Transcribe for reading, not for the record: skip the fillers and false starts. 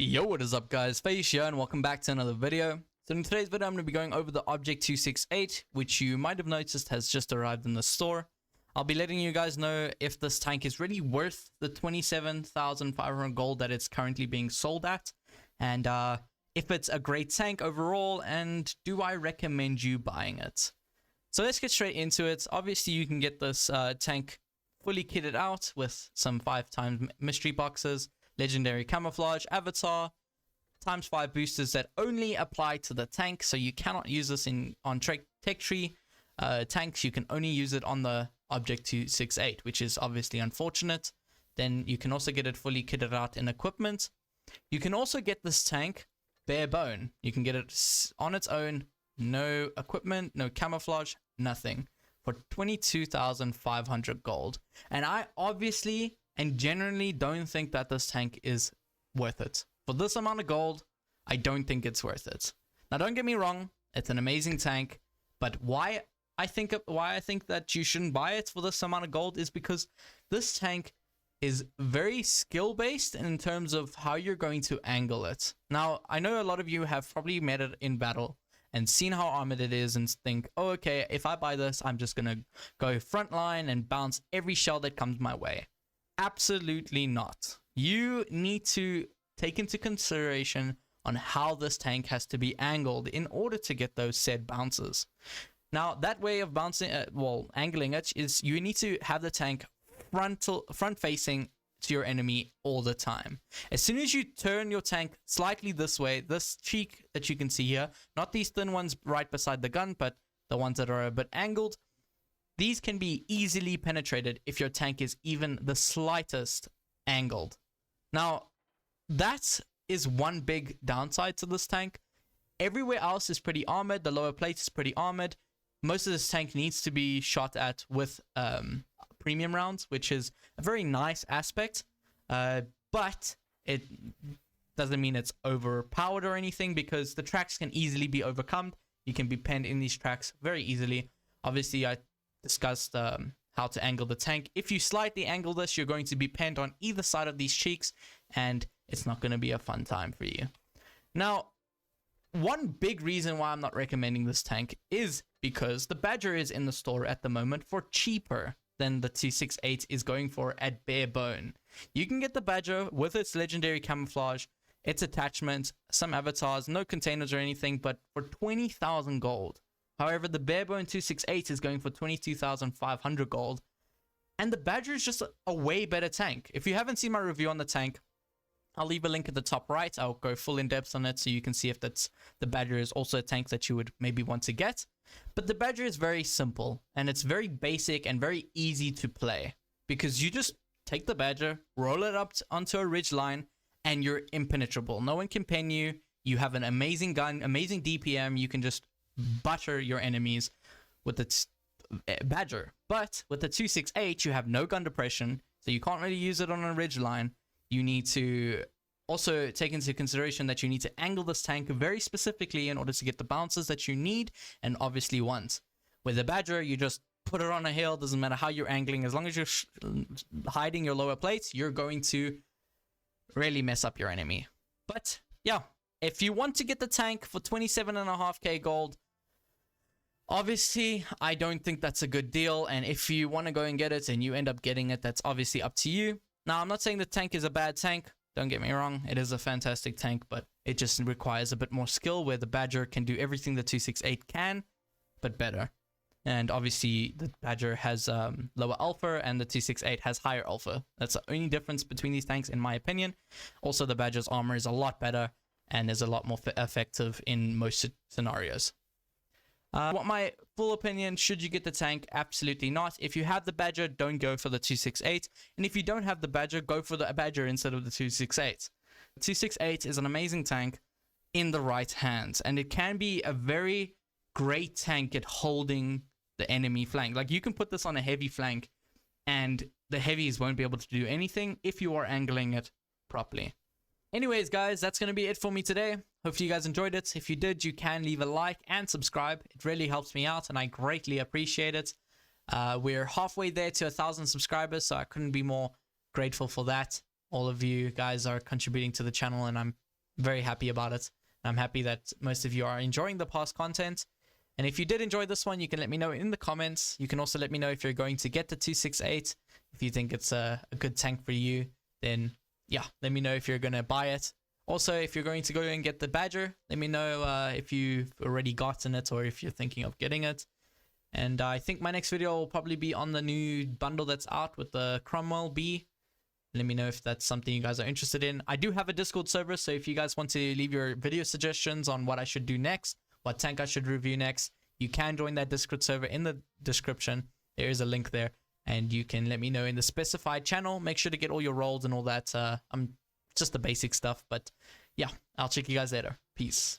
Yo, what is up guys, Face here and welcome back to another video. So in today's video I'm going to be going over the Object 268, which you might have noticed has just arrived in the store. I'll be letting you guys know if this tank is really worth the 27,500 gold that it's currently being sold at, and if it's a great tank overall, and do I recommend you buying it. So let's get straight into it. Obviously you can get this tank fully kitted out with some 5x mystery boxes, legendary camouflage, avatar, ×5 boosters that only apply to the tank, so you cannot use this on tech tree tanks. You can only use it on the Object 268, which is obviously unfortunate. Then you can also get it fully kitted out in equipment. You can also get this tank bare bone. You can get it on its own, no equipment, no camouflage, nothing, for 22,500 gold. And I obviously and generally don't think that this tank is worth it. For this amount of gold, I don't think it's worth it. Now don't get me wrong, it's an amazing tank, but why I think that you shouldn't buy it for this amount of gold is because this tank is very skill based in terms of how you're going to angle it. Now I know a lot of you have probably met it in battle and seen how armored it is and think, oh okay, if I buy this I'm just gonna go front line and bounce every shell that comes my way. Absolutely not. You need to take into consideration on how this tank has to be angled in order to get those said bounces. Now that way of bouncing, angling it, is you need to have the tank front facing to your enemy all the time. As soon as you turn your tank slightly this way, this cheek that you can see here, not these thin ones right beside the gun, but the ones that are a bit angled, these can be easily penetrated if your tank is even the slightest angled. Now, that is one big downside to this tank. Everywhere else is pretty armored. The lower plate is pretty armored. Most of this tank needs to be shot at with premium rounds, which is a very nice aspect. But it doesn't mean it's overpowered or anything, because the tracks can easily be overcome. You can be penned in these tracks very easily. Obviously, I discussed how to angle the tank. If you slightly angle this, you're going to be penned on either side of these cheeks, and it's not going to be a fun time for you. Now, one big reason why I'm not recommending this tank is because the Badger is in the store at the moment for cheaper than the 268 is going for at bare bone. You can get the Badger with its legendary camouflage, its attachments, some avatars, no containers or anything, but for 20,000 gold. However, the barebone 268 is going for 22,500 gold, and the Badger is just a way better tank. If you haven't seen my review on the tank, I'll leave a link at the top right. I'll go full in depth on it so you can see if the Badger is also a tank that you would maybe want to get. But the Badger is very simple, and it's very basic and very easy to play, because you just take the Badger, roll it up onto a ridge line, and you're impenetrable. No one can pen you. You have an amazing gun, amazing DPM. You can just butter your enemies with the Badger. But with the 268 you have no gun depression, so you can't really use it on a ridge line. You need to also take into consideration that you need to angle this tank very specifically in order to get the bounces that you need and obviously want. With the Badger, you just put it on a hill. Doesn't matter how you're angling, as long as you're hiding your lower plates, you're going to really mess up your enemy. But yeah, if you want to get the tank for 27.5k gold, obviously, I don't think that's a good deal, and if you want to go and get it and you end up getting it, that's obviously up to you. Now, I'm not saying the tank is a bad tank. Don't get me wrong. It is a fantastic tank, but it just requires a bit more skill, where the Badger can do everything the 268 can, but better. And obviously, the Badger has lower alpha, and the 268 has higher alpha. That's the only difference between these tanks, in my opinion. Also, the Badger's armor is a lot better and is a lot more effective in most scenarios. What my full opinion, should you get the tank? Absolutely not. If you have the Badger, don't go for the 268. And if you don't have the Badger, go for the Badger instead of the 268. The 268 is an amazing tank in the right hands, and it can be a very great tank at holding the enemy flank. Like, you can put this on a heavy flank, and the heavies won't be able to do anything if you are angling it properly. Anyways, guys, that's going to be it for me today. Hopefully you guys enjoyed it. If you did, you can leave a like and subscribe. It really helps me out, and I greatly appreciate it. We're halfway there to 1,000 subscribers, so I couldn't be more grateful for that. All of you guys are contributing to the channel, and I'm very happy about it. I'm happy that most of you are enjoying the past content. And if you did enjoy this one, you can let me know in the comments. You can also let me know if you're going to get the 268. If you think it's a good tank for you, then yeah, let me know if you're going to buy it. Also, if you're going to go and get the Badger, let me know if you've already gotten it or if you're thinking of getting it. And I think my next video will probably be on the new bundle that's out with the Cromwell B. Let me know if that's something you guys are interested in. I do have a Discord server, so if you guys want to leave your video suggestions on what I should do next, what tank I should review next, you can join that Discord server in the description. There is a link there, and you can let me know in the specified channel. Make sure to get all your roles and all that. Just the basic stuff, but yeah, I'll check you guys later. Peace.